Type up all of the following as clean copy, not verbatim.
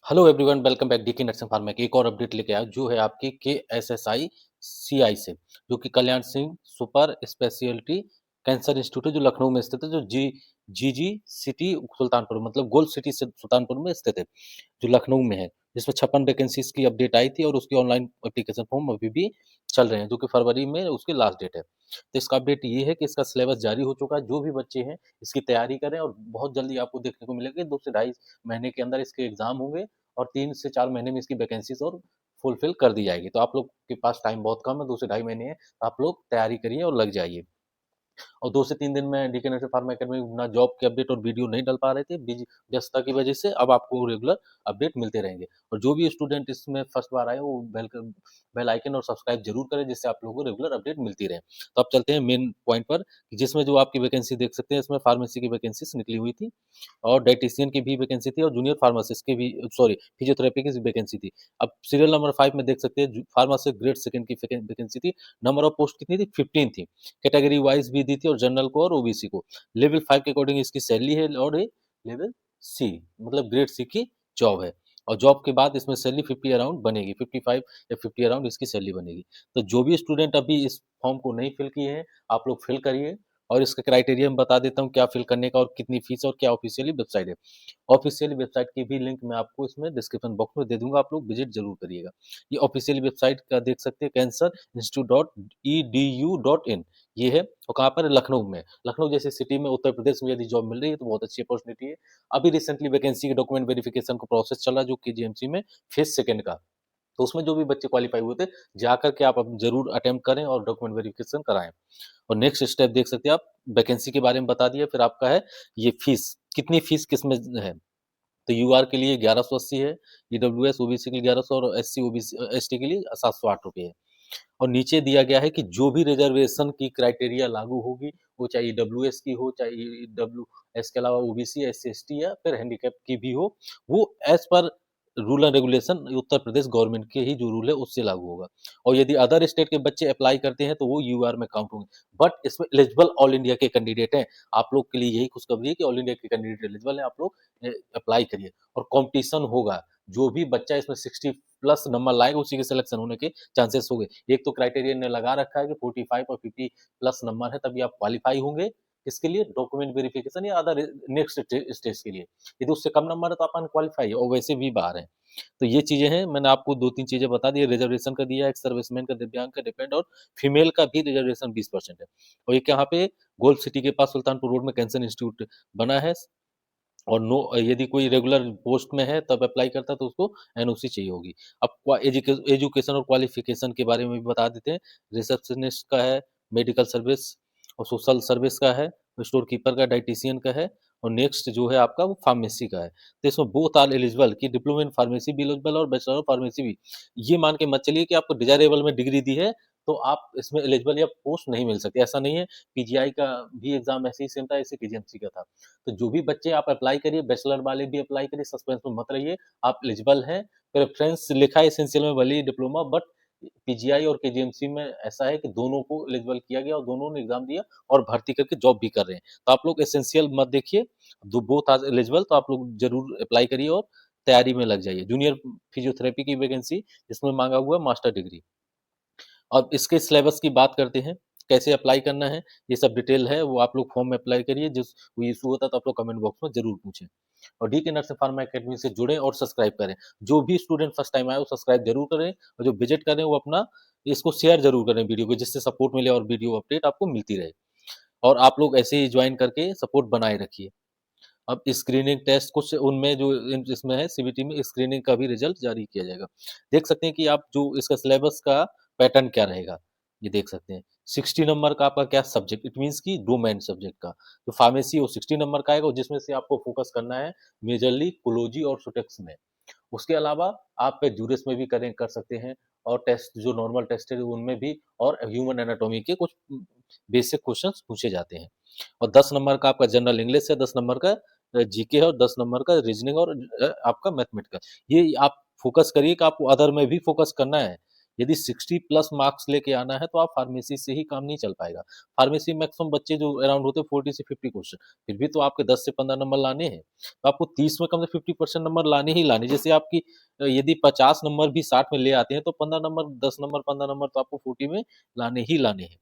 Hello everyone, welcome back DK nursing pharma की एक और अपडेट लेके आया जो है आपकी केएसएसआई सीआई से, जो कि Kalyan Singh super speciality cancer institute है जो लखनऊ में स्थित है, जो जीजी सिटी सुल्तानपुर मतलब गोल्ड सिटी सुल्तानपुर में स्थित है, जो लखनऊ में है, जिसमें 56 वैकेंसीज की अपडेट आई थी और उसकी ऑनलाइन एप्लीकेशन फॉर्म अभी भी चल रहे हैं, जो कि फरवरी में उसकी लास्ट डेट है। तो इसका अपडेट ये है कि इसका सिलेबस जारी हो चुका है। जो भी बच्चे हैं इसकी तैयारी करें और बहुत जल्दी आपको देखने को मिलेगा कि 2 से ढाई महीने के अंदर इसके एग्जाम होंगे और 3 से 4 महीने में इसकी वैकेंसीज और फुलफिल कर दी जाएगी। तो आप लोग के पास टाइम बहुत कम है, 2 से ढाई महीने है, तो आप लोग तैयारी करिए और लग जाइए। और 2 से 3 दिन में डीके नर्सिंग फार्मा अकेडमी ना जॉब के अपडेट और वीडियो नहीं डाल पा रहे थे व्यस्तता की वजह से। अब आपको रेगुलर अपडेट मिलते रहेंगे और जो भी स्टूडेंट इसमें फर्स्ट बार आए वो बेल आइकन और सब्सक्राइब जरूर करें, जिससे आप लोगों को रेगुलर अपडेट मिलती रहे। तो अब चलते हैं मेन पॉइंट पर, जिसमें जो आपकी वैकेंसी देख सकते हैं, इसमें फार्मेसी की वैकेंसी निकली हुई थी और डायटीशियन की भी वैकेंसी थी और जूनियर फार्मासिस्ट की भी, सॉरी, फिजियोथेरेपी की वैकेंसी थी। अब सीरियल नंबर 5 में देख सकते हैं फार्मासिस्ट ग्रेड सेकंड की वैकेंसी थी। नंबर ऑफ पोस्ट कितनी थी? 15 थी। कैटेगरी वाइज भी दी थी और जनरल को और ओबीसी को। लेवल 5 के अकॉर्डिंग इसकी सैलरी है और ये लेवल सी मतलब ग्रेड सी की जॉब है। और जॉब के बाद इसमें सैलरी 50 अराउंड बनेगी, 55 या 50 अराउंड इसकी सैलरी बनेगी। तो जो भी स्टूडेंट अभी इस फॉर्म को नहीं फिल किए हैं, आप लोग फिल करिए। और इसका क्राइटेरिया मैं बता देता हूँ क्या फिल करने का और कितनी फीस और क्या ऑफिशियली वेबसाइट है। ऑफिशियल वेबसाइट की भी लिंक मैं आपको इसमें डिस्क्रिप्शन बॉक्स में दे दूंगा, आप लोग विजिट जरूर करिएगा। ये ऑफिशियल वेबसाइट का देख सकते हैं, कैंसर इंस्टीट्यूट डॉट edu.in। ये है और कहाँ पर है? लखनऊ में। लखनऊ जैसे सिटी में उत्तर प्रदेश में यदि जॉब मिल रही है तो बहुत अच्छी अपॉर्चुनिटी है। अभी रिसेंटली वैकेंसी के डॉक्यूमेंट वेरिफिकेशन का प्रोसेस चला जो केजीएमसी में फेज सेकंड का। तो उसमें जो भी बच्चे क्वालिफाई हुए थे, जाकर के आप अब जरूर अटेम्प्ट करें और डॉक्यूमेंट वेरिफिकेशन कराएं। और नेक्स्ट स्टेप देख सकते हैं आप, वैकेंसी के बारे में बता दिया, फिर आपका है ये फीस, कितनी फीस किसमें है। तो यूआर के लिए 1180 है, ईडब्ल्यूएस ओबीसी के लिए 1100 और एससी ओबीसी एसटी के लिए 708 रुपये है। और नीचे दिया गया है कि जो भी रिजर्वेशन की क्राइटेरिया लागू होगी, वो चाहे ईडब्ल्यूएस की हो, चाहे ईडब्ल्यूएस के अलावा ओबीसी एससी एसटी या फिर हैंडीकैप की भी हो, वो as per rule and regulation Uttar Pradesh government के ही जो रूल है उससे लागू होगा। और यदि अदर स्टेट के बच्चे अप्लाई करते हैं तो वो यूआर में काउंट होंगे। बट इसमें एलिजिबल ऑल इंडिया के कैंडिडेट हैं। आप लोग के लिए यही खुशखबरी है कि ऑल इंडिया के कैंडिडेट एलिजिबल हैं, आप लोग अप्लाई करिए। और कंपटीशन होगा, जो भी बच्चा इसमें 60 प्लस नंबर लाएगा उसी के सिलेक्शन होने के चांसेस हो गए। एक तो क्राइटेरिया ने लगा रखा है कि 45 और 50 प्लस नंबर है तभी आप क्वालिफाई होंगे। इसके लिए डॉक्यूमेंट वेरिफिकेशन या अदर नेक्स्ट स्टेज के लिए। यदि उससे कम नंबर है तो आप अनक्वालिफाई है और वैसे भी बाहर है। तो ये चीजें हैं, मैंने आपको 2-3 चीजें बता दी। रिजर्वेशन का दिया है, एक सर्विसमैन का, दिव्यांग का, डिपेंड और फीमेल का भी रिजर्वेशन 20% है। और एक यहाँ पे गोल्ड सिटी के पास सुल्तानपुर रोड में कैंसर इंस्टीट्यूट बना है। और नो, यदि कोई रेगुलर पोस्ट में है तब अप्लाई करता है तो उसको एनओसी चाहिए होगी। अब एजुकेशन और क्वालिफिकेशन के बारे में भी बता देते हैं। रिसेप्शनिस्ट का है, मेडिकल सर्विस और सोशल सर्विस का है, स्टोर कीपर का, डाइटिशियन का है। और नेक्स्ट जो है आपका वो फार्मेसी का है। तो इसमें बोथ आर एलिजिबल कि डिप्लोमा इन फार्मेसी भी एलिजिबल और बैचलर ऑफ फार्मेसी भी। ये मान के मत चलिए कि आपको डिजायरेबल में डिग्री दी है तो आप इसमें एलिजिबल या पोस्ट नहीं मिल सकती, ऐसा नहीं है। पीजीआई का भी एग्जाम ऐसे ही सेम था, ऐसे केजीएमसी का था। तो जो भी बच्चे आप अप्लाई करिए, बैचलर वाले भी अप्लाई करिए, सस्पेंस में मत रहिए, आप एलिजिबल हैं। प्रेफरेंस लिखा है एसेंशियल में भले ही डिप्लोमा, बट पीजीआई और केजीएमसी में ऐसा है कि दोनों को एलिजिबल किया गया और दोनों ने एग्जाम दिया और भर्ती करके जॉब भी कर रहे हैं। तो आप लोग एसेंशियल मत देखिए, दो बोथ आर एलिजिबल, तो आप लोग जरूर अप्लाई करिए और तैयारी में लग जाइए। जूनियर फिजियोथेरेपी की वैकेंसी इसमें मांगा हुआ मास्टर डिग्री। अब इसके सिलेबस की बात करते हैं, कैसे अप्लाई करना है, ये सब डिटेल है, वो आप लोग फॉर्म में अप्लाई करिए। जिस कोई इशू होता है तो आप लोग कमेंट बॉक्स में ज़रूर पूछें। और डीके नर्सिंग फार्मा अकेडमी से जुड़ें और सब्सक्राइब करें। जो भी स्टूडेंट फर्स्ट टाइम आए वो सब्सक्राइब जरूर करें और जो विजिट करें वो अपना इसको शेयर जरूर करें वीडियो को, जिससे सपोर्ट मिले और वीडियो अपडेट आपको मिलती रहे। और आप लोग ऐसे ही ज्वाइन करके सपोर्ट बनाए रखिए। अब स्क्रीनिंग टेस्ट कुछ उनमें जो इसमें है सीबीटी में, स्क्रीनिंग का भी रिजल्ट जारी किया जाएगा। देख सकते हैं कि आप जो इसका सिलेबस का पैटर्न क्या रहेगा, ये देख सकते हैं। 60 नंबर का आपका क्या सब्जेक्ट, इट मीन्स की 2 मेन सब्जेक्ट का जो फार्मेसी वो 60 नंबर का आएगा, जिसमें से आपको फोकस करना है मेजरली कोलॉजी और सुटेक्स में। उसके अलावा आप जूरिस में भी करें कर सकते हैं और टेस्ट जो नॉर्मल टेस्ट है उनमें भी, और ह्यूमन एनाटॉमी के कुछ बेसिक क्वेश्चंस पूछे जाते हैं। और 10 नंबर का आपका जनरल इंग्लिश है, 10 नंबर का जीके है और 10 नंबर का रीजनिंग और आपका मैथमेटिकल। ये आप फोकस करिए कि आपको अदर में भी फोकस करना है। यदि 60 प्लस मार्क्स लेके आना है तो आप फार्मेसी से ही काम नहीं चल पाएगा। फार्मेसी मैक्सिमम बच्चे जो अराउंड होते हैं 40 से 50 क्वेश्चन, फिर भी तो आपके 10 से 15 नंबर लाने हैं। तो आपको 30 में कम से 50% नंबर लाने ही लाने। जैसे आपकी यदि 50 नंबर भी 60 में ले आते हैं तो 15 नंबर, 10 नंबर, 15 नंबर तो आपको 40 में लाने ही लाने हैं।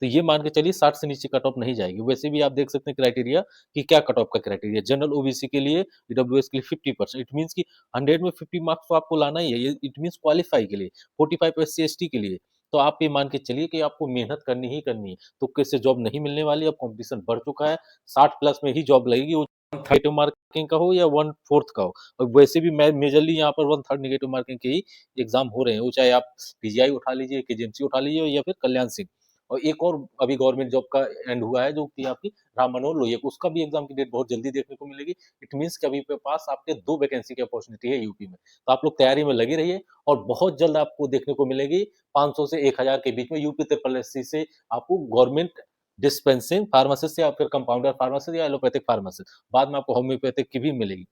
तो ये मान के चलिए 60 से नीचे कट ऑफ नहीं जाएगी। वैसे भी आप देख सकते हैं क्राइटेरिया कि क्या कट ऑफ का क्राइटेरिया। जनरल ओबीसी के लिए, ईडब्ल्यूएस के लिए 50%, इट मीन्स कि 100 में 50 मार्क्स तो आपको लाना ही है। ये इट मीन्स क्वालीफाई के लिए। 45 एससी एसटी के लिए तो आप ये मान के चलिए कि आपको मेहनत करनी ही करनी है। तुक्के से जॉब नहीं मिलने वाली, अब कॉम्पिटिशन बढ़ चुका है। 60 प्लस में ही जॉब लगेगी, वो 1/3 नेगेटिव मार्किंग का हो या 1/4 का हो। और वैसे भी मैं मेजरली यहाँ पर 1/3 नेगेटिव मार्किंग के ही एग्जाम हो रहे हैं। वो चाहे आप पीजीआई उठा लीजिए, केजीएमसी उठा लीजिए या फिर कल्याण सिंह। और एक और अभी गवर्नमेंट जॉब का एंड हुआ है जो कि आपकी राम मनोहर लोहिया, उसका भी एग्जाम की डेट बहुत जल्दी देखने को मिलेगी। इट मीन्स कि अभी पे पास आपके 2 वैकेंसी की अपॉर्चुनिटी है यूपी में। तो आप लोग तैयारी में लगे रहिए और बहुत जल्द आपको देखने को मिलेगी 500 से 1000 के बीच में यूपी ट्रिपल एससी से आपको गवर्नमेंट डिस्पेंसिंग फार्मासिस्ट या फिर कंपाउंडर फार्मासिस्ट या एलोपैथिक फार्मासिस्ट। बाद में आपको होम्योपैथिक की भी मिलेगी।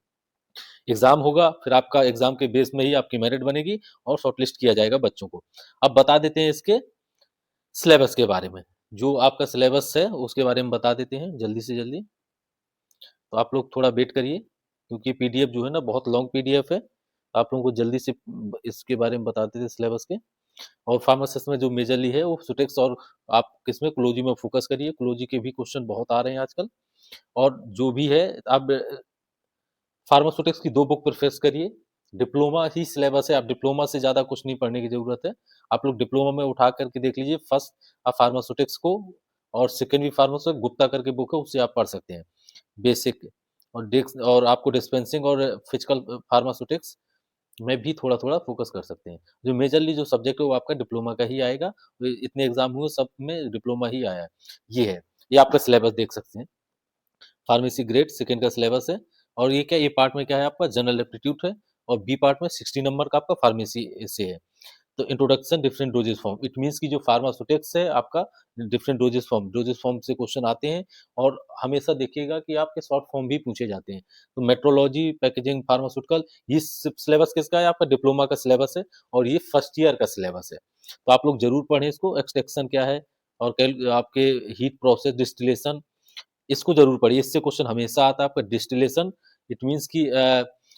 एग्जाम होगा, फिर आपका एग्जाम के बेस में ही आपकी मेरिट बनेगी और शॉर्टलिस्ट किया जाएगा बच्चों को। अब बता देते हैं इसके सिलेबस के बारे में। जो आपका सिलेबस है उसके बारे में बता देते हैं जल्दी से जल्दी। तो आप लोग थोड़ा वेट करिए क्योंकि पीडीएफ जो है ना बहुत लॉन्ग पीडीएफ है। आप लोगों को जल्दी से इसके बारे में बता देते हैं सिलेबस के। और फार्मासिस्ट में जो मेजरली है वो सुटेक्स, और आप किसमें क्लोजी में फोकस करिए। क्लोजी के भी क्वेश्चन बहुत आ रहे हैं आजकल। और जो भी है आप फार्मास्यूटिक्स की 2 बुक प्रेफरेंस करिए। डिप्लोमा ही सिलेबस है, आप डिप्लोमा से ज़्यादा कुछ नहीं पढ़ने की ज़रूरत है। आप लोग डिप्लोमा में उठा करके देख लीजिए, फर्स्ट आप फार्मास्यूटिक्स को और सेकंड भी फार्मास्यूटिक्स गुप्ता करके बुक है, उससे आप पढ़ सकते हैं, बेसिक। और डेक्स और आपको डिस्पेंसिंग और फिजिकल फार्मास्यूटिक्स में भी थोड़ा-थोड़ा फोकस कर सकते हैं। जो मेजरली जो सब्जेक्ट है वो आपका डिप्लोमा का ही आएगा। तो इतने एग्ज़ाम हुए सब में डिप्लोमा ही आया है। ये है, ये आपका सिलेबस देख सकते हैं। फार्मेसी ग्रेड सेकंड का सिलेबस है। और ये क्या, ये पार्ट में क्या है आपका जनरल एप्टीट्यूड है। और बी पार्ट में 60 नंबर का आपका फार्मेसी से है। तो introduction different doses form, it means कि जो फार्मास्यूटिक्स है आपका डिफरेंट डोजेज फॉर्म से क्वेश्चन आते हैं। और हमेशा देखिएगा कि आपके शॉर्ट फॉर्म भी पूछे जाते हैं। तो मेट्रोलॉजी, पैकेजिंग, फार्मास्यूटिकल, ये सिलेबस किसका है, आपका डिप्लोमा का सिलेबस है। और ये फर्स्ट ईयर का सिलेबस है। तो आप लोग जरूर पढ़ें इसको। एक्सट्रैक्शन क्या है और आपके हीट प्रोसेस, डिस्टिलेशन, इसको ज़रूर पढ़िए। इससे क्वेश्चन हमेशा आता है आपका डिस्टिलेशन। इट मीन्स कि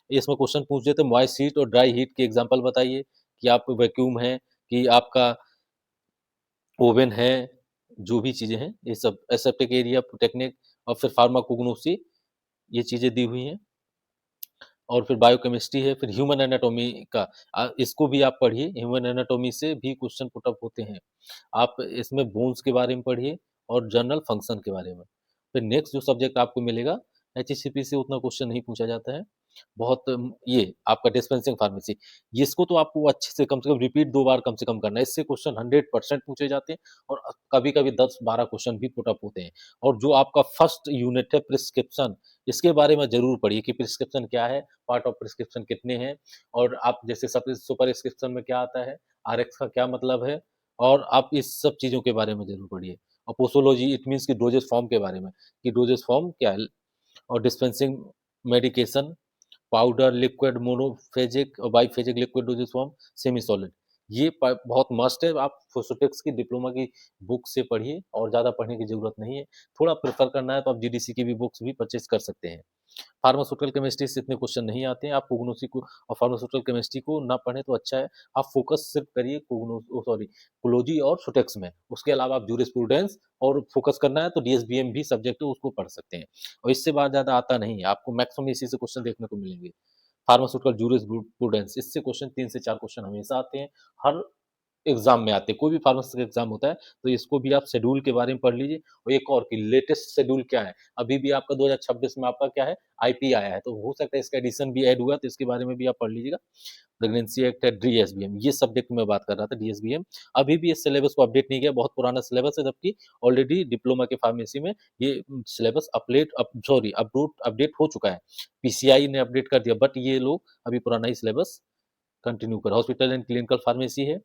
इसमें क्वेश्चन पूछ देते हैं मॉइस्ट हीट और ड्राई हीट के एग्जांपल बताइए कि आप वैक्यूम है कि आपका ओवन है, जो भी चीज़ें हैं ये सब एसेप्टिक एरिया टेक्निक और फिर फार्माकोग्नोसी, ये चीज़ें दी हुई हैं। और फिर बायोकेमिस्ट्री है, फिर ह्यूमन एनाटॉमी का इसको भी आप पढ़िए। ह्यूमन एनाटॉमी से भी क्वेश्चन पुट अप होते हैं। आप इसमें बोन्स के बारे में पढ़िए और जनरल फंक्शन के बारे में। फिर नेक्स्ट जो सब्जेक्ट आपको मिलेगा, एचईसीपी से उतना क्वेश्चन नहीं पूछा जाता है। बहुत ये आपका डिस्पेंसिंग फार्मेसी, इसको तो आपको अच्छे से कम रिपीट 2 बार कम से कम करना है। इससे क्वेश्चन 100% पूछे जाते हैं और कभी-कभी 10-12 क्वेश्चन भी पुट अप होते हैं। और जो आपका फर्स्ट यूनिट है प्रिस्क्रिप्शन, इसके बारे में ज़रूर पढ़िए कि प्रिस्क्रिप्शन क्या है, पार्ट ऑफ प्रिस्क्रिप्शन कितने हैं। और आप जैसे सब सुपरस्क्रिप्शन में क्या आता है, आरएक्स का क्या मतलब है, और आप इस सब चीज़ों के बारे में ज़रूर पढ़िए। और पोसोलॉजी, इट मीन्स कि डोजेज फॉर्म के बारे में, कि डोजेज फॉर्म क्या है। और dispensing medication, powder, liquid, monophasic और biphasic liquid dosage form, semi solid, ये बहुत मस्ट है। आप फोसोटेक्स की डिप्लोमा की बुक से पढ़िए और ज़्यादा पढ़ने की ज़रूरत नहीं है। थोड़ा प्रेफर करना है तो आप जीडीसी की भी बुक्स भी परचेज कर सकते हैं। फार्मास्यूटिकल केमिस्ट्री से इतने क्वेश्चन नहीं आते हैं। आप कोग्नोसी को और फार्मास्यूटिकल केमिस्ट्री को ना पढ़ें तो अच्छा है। आप फोकस सिर्फ करिए कोलॉजी और सुटेक्स में। उसके अलावा आप जूरिस्प्रूडेंस और फोकस करना है तो डीएसबीएम भी सब्जेक्ट है, उसको पढ़ सकते हैं। और इससे बाहर ज़्यादा आता नहीं है। आपको मैक्सिमम इसी से क्वेश्चन देखने को मिलेंगे। फार्मास्यूटिकल जूरिस्प्रूडेंस, इससे क्वेश्चन 3 से 4 क्वेश्चन हमेशा आते हैं। हर एग्ज़ाम में आते हैं। कोई भी फार्मेसी का एग्ज़ाम होता है, तो इसको भी आप शेड्यूल के बारे में पढ़ लीजिए। और एक और कि लेटेस्ट शेड्यूल क्या है, अभी भी आपका 2026 में आपका क्या है, आईपी आया है, तो हो सकता है इसका एडिशन भी ऐड हुआ है, तो इसके बारे में भी आप पढ़ लीजिएगा। प्रेगनेंसी एक्ट है, डीएसबीएम, ये सब्जेक्ट में बात कर रहा था, डीएसबीएम। अभी भी इस सिलेबस को अपडेट नहीं किया, बहुत पुराना सिलेबस है, जबकि ऑलरेडी डिप्लोमा के फार्मेसी में ये सिलेबस अपडेट हो चुका है। पीसीआई ने अपडेट कर दिया, बट ये लोग अभी पुराना ही सिलेबस कंटिन्यू कर, हॉस्पिटल एंड क्लिनिकल फार्मेसी है।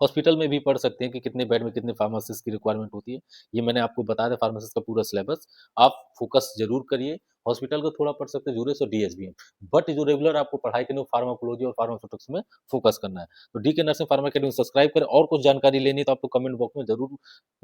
हॉस्पिटल में भी पढ़ सकते हैं कि कितने बेड में कितने फार्मासिस्ट की रिक्वायरमेंट होती है। ये मैंने आपको बता दिया फार्मासिस्ट का पूरा सिलेबस। आप फोकस ज़रूर करिए हॉस्पिटल का थोड़ा पढ़ सकते हैं, ज़रूरत है डीएसबीएम, बट जो रेगुलर आपको पढ़ाई करनी है वो फार्माकोलॉजी और फार्मास्यूटिक्स में फोकस करना है। तो DK nursing pharma academy subscribe करें, और कुछ जानकारी लेनी है तो आपको कमेंट बॉक्स में ज़रूर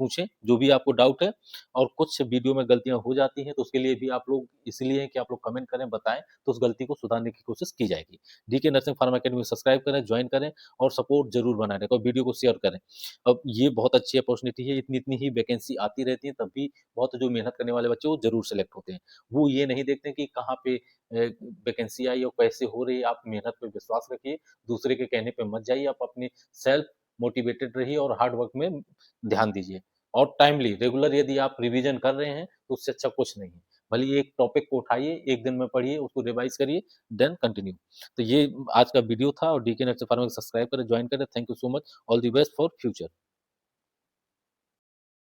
पूछें, जो भी आपको डाउट है। और कुछ वीडियो में गलतियाँ हो जाती हैं, तो उसके लिए भी आप लोग इसलिए हैं कि आप लोग कमेंट करें, बताएँ, तो उस गलती को सुधारने की कोशिश की जाएगी। DK nursing pharma academy subscribe करें, जॉइन करें और सपोर्ट ज़रूर बनाए रखें और वीडियो को शेयर करें। अब ये बहुत अच्छी अपॉर्च्युनिटी है, इतनी-इतनी ही वैकेंसी आती रहती है, तब भी बहुत जो मेहनत करने वाले बच्चे वो ज़रूर सेलेक्ट होते हैं। वो ये नहीं देखते कि कहाँ पे वैकेंसी आई और कैसे हो रही है, आप मेहनत पे विश्वास रखिए, दूसरे के कहने पे मत जाइए, आप अपनी सेल्फ मोटिवेटेड रहिए और हार्ड वर्क में ध्यान दीजिए। और टाइमली रेगुलर यदि आप रिवीजन कर रहे हैं, तो उससे अच्छा कुछ नहीं है। भले ही एक टॉपिक को उठाइए, 1 दिन में पढ़िए, उसको रिवाइज़ करिए, देन कंटिन्यू। तो ये आज का वीडियो था और डीके नेक्स्ट फार्मा को सब्सक्राइब करें, जॉइन करें। Thank you so much. All the best for future.